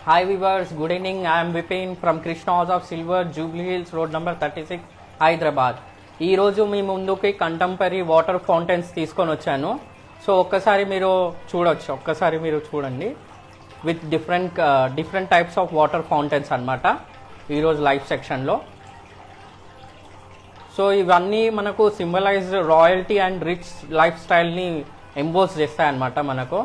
Hi viewers, good evening. I am Vipin from Krishna House of Silver, Jubilee Hills, road number 36, Hyderabad. ఈరోజు మీ ముందుకి contemporary water fountains తీసుకొని వచ్చాను. So ఒక్కసారి మీరు చూడండి with different types of water fountains అనమాట ఈరోజు లైవ్ సెక్షన్లో. సో ఇవన్నీ మనకు symbolize royalty and rich life స్టైల్ని ఎంబోస్ చేస్తాయన్నమాట మనకు.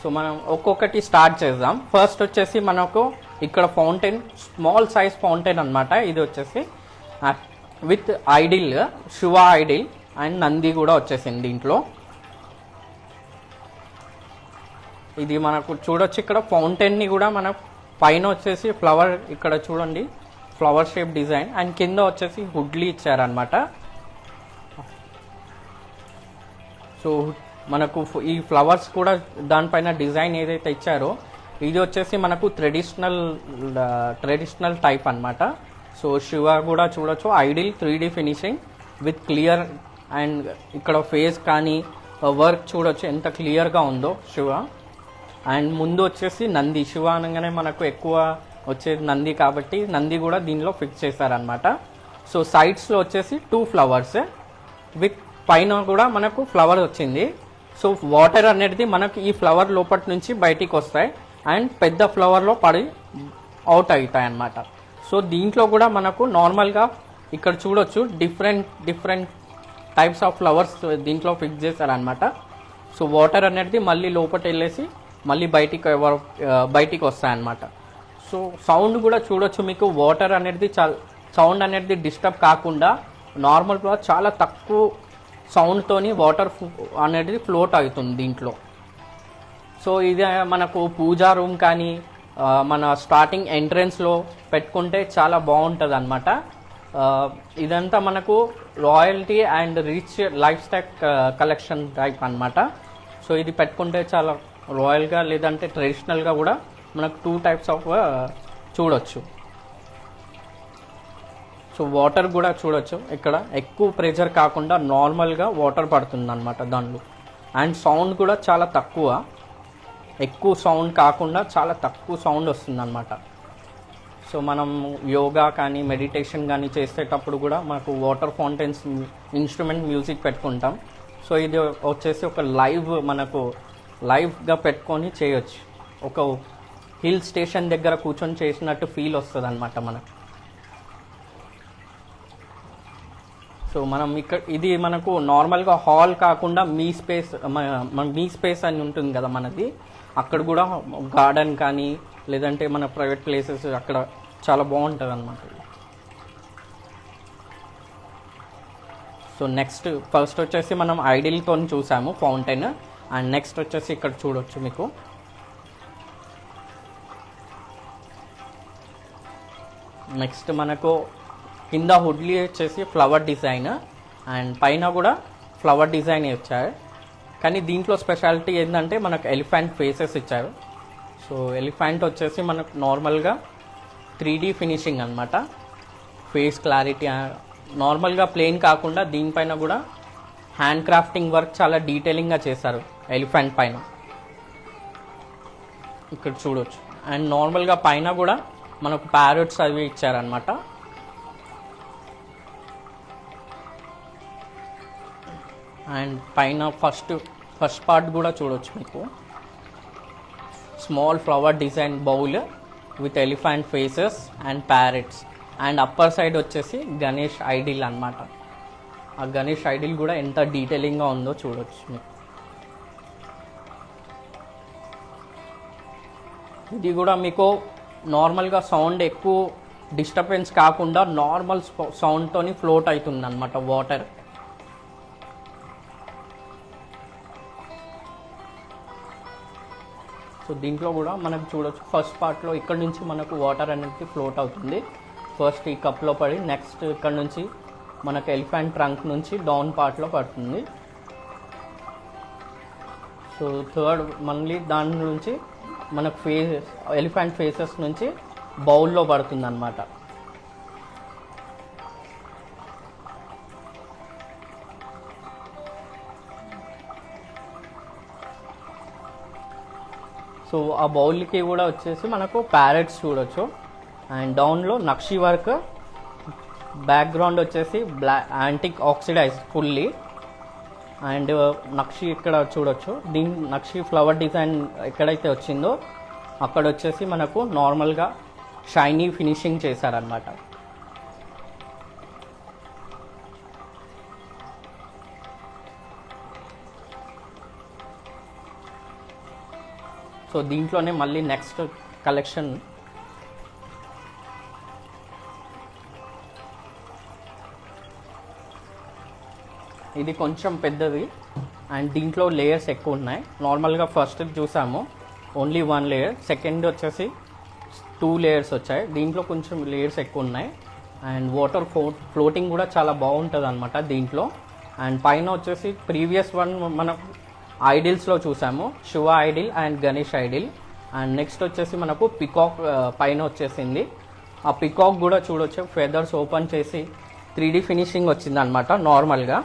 సో మనం ఒక్కొక్కటి స్టార్ట్ చేద్దాం. ఫస్ట్ వచ్చేసి మనకు ఇక్కడ ఫౌంటైన్, స్మాల్ సైజ్ ఫౌంటైన్ అనమాట. ఇది వచ్చేసి with idol, Shiva idol and Nandi కూడా వచ్చేసింది దీంట్లో. ఇది మనకు చూడొచ్చు ఇక్కడ ఫౌంటైన్ని కూడా మన పైన వచ్చేసి ఫ్లవర్, ఇక్కడ చూడండి ఫ్లవర్ షేప్ డిజైన్, అండ్ కింద వచ్చేసి హుడ్లీ ఇచ్చారనమాట. సో మనకు ఈ ఫ్లవర్స్ కూడా దానిపైన డిజైన్ ఏదైతే ఇచ్చారో ఇది వచ్చేసి మనకు ట్రెడిషనల్ టైప్ అనమాట. సో శివ కూడా చూడొచ్చు idol 3D finishing with clear, and ఇక్కడ ఫేస్ కానీ వర్క్ చూడొచ్చు ఎంత క్లియర్గా ఉందో శివ. అండ్ ముందు వచ్చేసి నంది, శివ అనగానే మనకు ఎక్కువ వచ్చేది నంది కాబట్టి నంది కూడా దీనిలో ఫిక్స్ చేశారనమాట. సో సైడ్స్లో వచ్చేసి 2 ఫ్లవర్స్ విత్ పైన కూడా మనకు ఫ్లవర్ వచ్చింది. సో వాటర్ అనేది మనకు ఈ ఫ్లవర్ లోపటి నుంచి బయటికి వస్తాయి అండ్ పెద్ద ఫ్లవర్లో పడి అవుట్ అవుతాయి అన్నమాట. సో దీంట్లో కూడా మనకు నార్మల్గా ఇక్కడ చూడొచ్చు డిఫరెంట్ టైప్స్ ఆఫ్ ఫ్లవర్స్ దీంట్లో ఫిక్స్ చేశారనమాట. సో వాటర్ అనేది మళ్ళీ లోపట వెళ్ళేసి మళ్ళీ బయటికి వస్తాయన్నమాట. సో సౌండ్ కూడా చూడొచ్చు మీకు, వాటర్ అనేది సౌండ్ అనేది డిస్టర్బ్ కాకుండా నార్మల్గా చాలా తక్కువ సౌండ్తోని వాటర్ అనేది ఫ్లోట్ అవుతుంది దీంట్లో. సో ఇది మనకు పూజా రూమ్ కానీ మన స్టార్టింగ్ ఎంట్రన్స్లో పెట్టుకుంటే చాలా బాగుంటుంది అనమాట. ఇదంతా మనకు royalty and rich life style collection type అనమాట. సో ఇది పెట్టుకుంటే చాలా రాయల్గా లేదంటే ట్రెడిషనల్గా కూడా మనకు 2 టైప్స్ ఆఫ్ చూడొచ్చు. సో వాటర్ కూడా చూడొచ్చు ఇక్కడ ఎక్కువ ప్రెషర్ కాకుండా నార్మల్గా వాటర్ పడుతుంది అనమాట దానిలో. అండ్ సౌండ్ కూడా చాలా తక్కువ, ఎక్కువ సౌండ్ కాకుండా చాలా తక్కువ సౌండ్ వస్తుంది అనమాట. సో మనం యోగా కానీ మెడిటేషన్ కానీ చేసేటప్పుడు కూడా మనకు వాటర్ ఫౌంటైన్స్ ఇన్స్ట్రుమెంట్ మ్యూజిక్ పెట్టుకుంటాం. సో ఇది వచ్చేసి ఒక మనకు లైవ్గా పెట్టుకొని చేయొచ్చు. ఒక హిల్ స్టేషన్ దగ్గర కూర్చొని చేసినట్టు ఫీల్ వస్తుంది అనమాట మనకు. సో మనం ఇది మనకు నార్మల్గా హాల్ కాకుండా మీ స్పేస్ అని ఉంటుంది కదా మనది, అక్కడ కూడా గార్డెన్ కానీ లేదంటే మన ప్రైవేట్ ప్లేసెస్ అక్కడ చాలా బాగుంటుంది అనమాట. సో ఫస్ట్ వచ్చేసి మనం ఐడిల్తో చూసాము ఫౌంటైన్, అండ్ నెక్స్ట్ వచ్చేసి ఇక్కడ చూడొచ్చు మీకు నెక్స్ట్ మనకు కింద హుడ్లీ వచ్చేసి ఫ్లవర్ డిజైన్ అండ్ పైన కూడా ఫ్లవర్ డిజైన్ ఇచ్చారు. కానీ దీంట్లో స్పెషాలిటీ ఏంటంటే మనకు ఎలిఫెంట్ ఫేసెస్ ఇచ్చారు. సో ఎలిఫెంట్ వచ్చేసి మనకు నార్మల్గా 3D ఫినిషింగ్ అనమాట. ఫేస్ క్లారిటీ నార్మల్గా ప్లెయిన్ కాకుండా దీనిపైన కూడా హ్యాండ్ క్రాఫ్టింగ్ వర్క్ చాలా డీటెయిలింగ్గా చేశారు ఎలిఫెంట్ పైన, ఇక్కడ చూడొచ్చు. అండ్ నార్మల్గా పైన కూడా మనకు ప్యారెట్స్ అవి ఇచ్చారనమాట. అండ్ పైన ఫస్ట్ పార్ట్ కూడా చూడొచ్చు మీకు small flower design bowl with elephant faces and parrots. And upper side వచ్చేసి గణేష్ ఐడిల్ అనమాట. ఆ గణేష్ ఐడిల్ కూడా ఎంత డీటెయిలింగ్గా ఉందో చూడొచ్చు మీకు. ఇది కూడా మీకు నార్మల్గా సౌండ్ ఎక్కువ డిస్టర్బెన్స్ కాకుండా నార్మల్ సౌండ్తోని ఫ్లోట్ అవుతుంది అనమాట వాటర్. సో దీంట్లో కూడా మనకు చూడొచ్చు ఫస్ట్ పార్ట్లో ఇక్కడ నుంచి మనకు వాటర్ అనేది ఫ్లోట్ అవుతుంది. ఫస్ట్ ఈ కప్లో పడి నెక్స్ట్ ఇక్కడ నుంచి మనకు ఎలిఫెంట్ ట్రంక్ నుంచి డౌన్ పార్ట్లో పడుతుంది. సో థర్డ్ మళ్ళీ దాని నుంచి మనకు ఎలిఫెంట్ ఫేసెస్ నుంచి బౌల్లో పడుతుంది అన్నమాట. సో ఆ బౌల్కి కూడా వచ్చేసి మనకు ప్యారెట్స్ చూడొచ్చు. అండ్ డౌన్లో నక్షి వర్క్, బ్యాక్గ్రౌండ్ వచ్చేసి యాంటిక్ ఆక్సిడైజ్ ఫుల్లీ. అండ్ నక్షి ఇక్కడ చూడొచ్చు. దీని నక్షి ఫ్లవర్ డిజైన్ ఎక్కడైతే వచ్చిందో అక్కడ వచ్చేసి మనకు నార్మల్గా షైనీ ఫినిషింగ్ చేశారనమాట. సో దీంట్లోనే మళ్ళీ నెక్స్ట్ కలెక్షన్ ఇది కొంచెం పెద్దది అండ్ దీంట్లో లేయర్స్ ఎక్కువ ఉన్నాయి. నార్మల్గా ఫస్ట్ చూసాము ఓన్లీ 1 లేయర్, సెకండ్ వచ్చేసి 2 లేయర్స్ వచ్చాయి. దీంట్లో కొంచెం లేయర్స్ ఎక్కువ ఉన్నాయి. అండ్ వాటర్ ఫ్లోటింగ్ కూడా చాలా బాగుంటుంది అనమాట దీంట్లో. అండ్ పైన వచ్చేసి ప్రీవియస్ వన్ మనం ఐడిల్స్లో చూసాము, Shiva idol and Ganesh idol. And next వచ్చేసి మనకు పికాక్ పైన వచ్చేసింది. ఆ పికాక్ కూడా చూడొచ్చు, ఫెదర్స్ ఓపెన్ చేసి 3D ఫినిషింగ్ వచ్చింది అనమాట నార్మల్గా.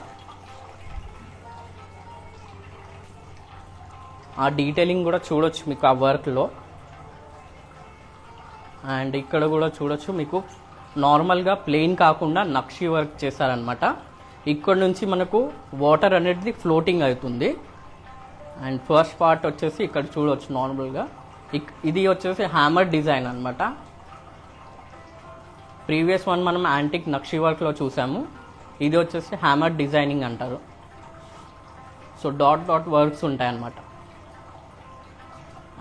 ఆ డీటెయిలింగ్ కూడా చూడొచ్చు మీకు ఆ వర్క్లో. అండ్ ఇక్కడ కూడా చూడొచ్చు మీకు నార్మల్గా ప్లెయిన్ కాకుండా నక్షి వర్క్ చేశారనమాట. ఇక్కడ నుంచి మనకు వాటర్ అనేది ఫ్లోటింగ్ అవుతుంది. అండ్ ఫస్ట్ పార్ట్ వచ్చేసి ఇక్కడ చూడవచ్చు నార్మల్గా. ఇది వచ్చేసి హ్యామర్ డిజైన్ అనమాట. ప్రీవియస్ వన్ మనం యాంటిక్ నక్షి వర్క్లో చూసాము, ఇది వచ్చేసి హ్యామర్ డిజైనింగ్ అంటారు. సో డాట్ డాట్ వర్క్స్ ఉంటాయన్నమాట.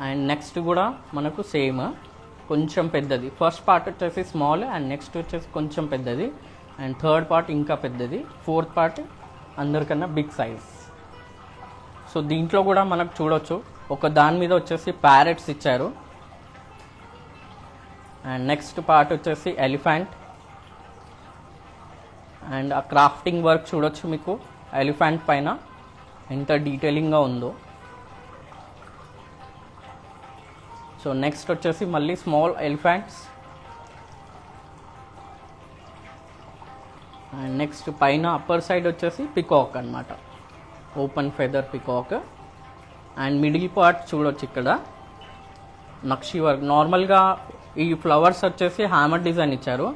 అండ్ నెక్స్ట్ కూడా మనకు సేమ్ కొంచెం పెద్దది. ఫస్ట్ పార్ట్ వచ్చేసి స్మాల్ అండ్ నెక్స్ట్ వచ్చేసి కొంచెం పెద్దది అండ్ థర్డ్ పార్ట్ ఇంకా పెద్దది, ఫోర్త్ పార్ట్ అందరికన్నా బిగ్ సైజ్. సో దీంట్లో కూడా మనకు చూడొచ్చు ఒక దాని మీద వచ్చేసి ప్యారెట్స్ ఇచ్చారు. అండ్ నెక్స్ట్ పార్ట్ వచ్చేసి ఎలిఫెంట్. అండ్ ఆ క్రాఫ్టింగ్ వర్క్ చూడొచ్చు మీకు ఎలిఫెంట్ పైన ఎంత డీటెయిలింగ్గా ఉందో. సో నెక్స్ట్ వచ్చేసి మళ్ళీ స్మాల్ ఎలిఫెంట్స్. అండ్ నెక్స్ట్ పైన అప్పర్ సైడ్ వచ్చేసి పికాక్ అనమాట, open feather peacock. And middle part చూడొచ్చు ఇక్కడ నక్షి వర్క్. నార్మల్గా ఈ ఫ్లవర్స్ వచ్చేసి హ్యామర్ డిజైన్ ఇచ్చారు.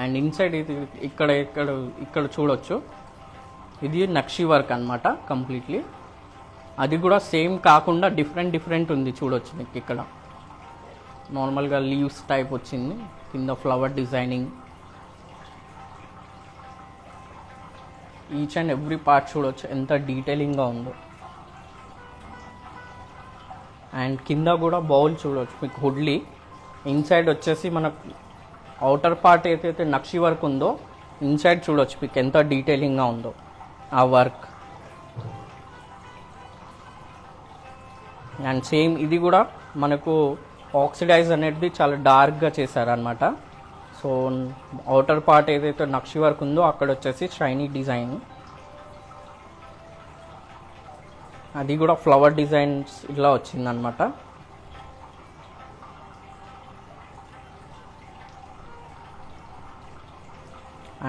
అండ్ ఇన్సైడ్ ఇది ఇక్కడ ఇక్కడ ఇక్కడ చూడొచ్చు ఇది నక్షి వర్క్ అనమాట కంప్లీట్లీ. అది కూడా సేమ్ కాకుండా డిఫరెంట్ ఉంది చూడొచ్చు మీకు. ఇక్కడ నార్మల్గా లీవ్స్ టైప్ వచ్చింది, కింద flower designing. Each and every part చూడొచ్చు ఎంత డీటెయిలింగ్గా ఉందో. అండ్ కింద కూడా బౌల్ చూడవచ్చు మీకు హుడ్లీ. ఇన్సైడ్ వచ్చేసి మనకు అవుటర్ పార్ట్ ఏదైతే నక్షి వర్క్ ఉందో ఇన్సైడ్ చూడవచ్చు మీకు ఎంత డీటెయిలింగ్గా ఉందో ఆ వర్క్. అండ్ సేమ్ ఇది కూడా మనకు ఆక్సిడైజ్ అనేది చాలా డార్క్గా చేశారనమాట. సో అవుటర్ పార్ట్ ఏదైతే నక్షి వర్క్ ఉందో అక్కడ వచ్చేసి షైనీ డిజైన్, అది కూడా ఫ్లవర్ డిజైన్స్ ఇలా వచ్చిందనమాట.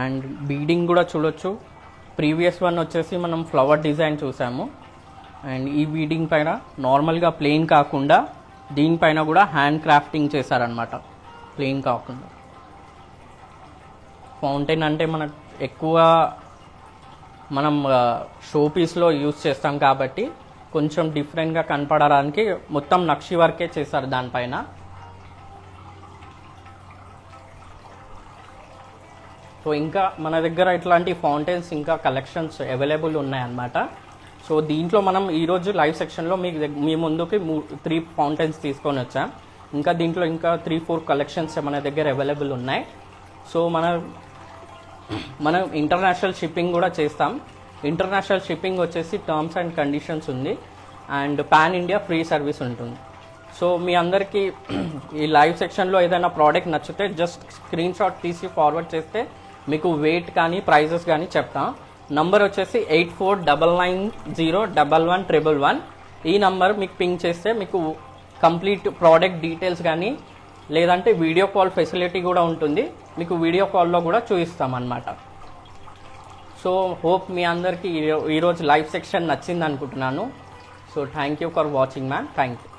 అండ్ బీడింగ్ కూడా చూడొచ్చు. ప్రీవియస్ వన్ వచ్చేసి మనం ఫ్లవర్ డిజైన్ చూసాము. అండ్ ఈ బీడింగ్ పైన నార్మల్గా ప్లెయిన్ కాకుండా దీనిపైన కూడా హ్యాండ్ క్రాఫ్టింగ్ చేశారనమాట, ప్లెయిన్ కాకుండా. ఫౌంటైన్ అంటే మనకు ఎక్కువ మనం షో పీస్లో యూజ్ చేస్తాం కాబట్టి కొంచెం డిఫరెంట్గా కనపడడానికి మొత్తం నక్షి వర్కే చేశారు దానిపైన. సో ఇంకా మన దగ్గర ఇట్లాంటి ఫౌంటైన్స్ ఇంకా కలెక్షన్స్ అవైలబుల్ ఉన్నాయన్నమాట. సో దీంట్లో మనం ఈరోజు లైవ్ సెక్షన్లో మీ ముందుకి 3 ఫౌంటైన్స్ తీసుకొని వచ్చాం. ఇంకా దీంట్లో ఇంకా 3-4 కలెక్షన్స్ మన దగ్గర అవైలబుల్ ఉన్నాయి. సో మనం ఇంటర్నేషనల్ షిప్పింగ్ కూడా చేస్తాం. ఇంటర్నేషనల్ షిప్పింగ్ వచ్చేసి టర్మ్స్ అండ్ కండిషన్స్ ఉంది. And pan India free service ఉంటుంది. సో మీ అందరికీ ఈ లైవ్ సెక్షన్లో ఏదైనా ప్రోడక్ట్ నచ్చితే జస్ట్ స్క్రీన్ షాట్ తీసి ఫార్వర్డ్ చేస్తే మీకు వెయిట్ కానీ ప్రైజెస్ కానీ చెప్తాం. నంబర్ వచ్చేసి 8499011111. ఈ నంబర్ మీకు పింక్ చేస్తే మీకు కంప్లీట్ ప్రోడక్ట్ డీటెయిల్స్ కానీ లేదంటే వీడియో కాల్ ఫెసిలిటీ కూడా ఉంటుంది. మీకు వీడియో కాల్లో కూడా చూపిస్తాం అన్నమాట. సో హోప్ మీ అందరికీ ఈరోజు లైవ్ సెక్షన్ నచ్చింది అనుకుంటున్నాను. So thank you for watching ma'am. Thank you.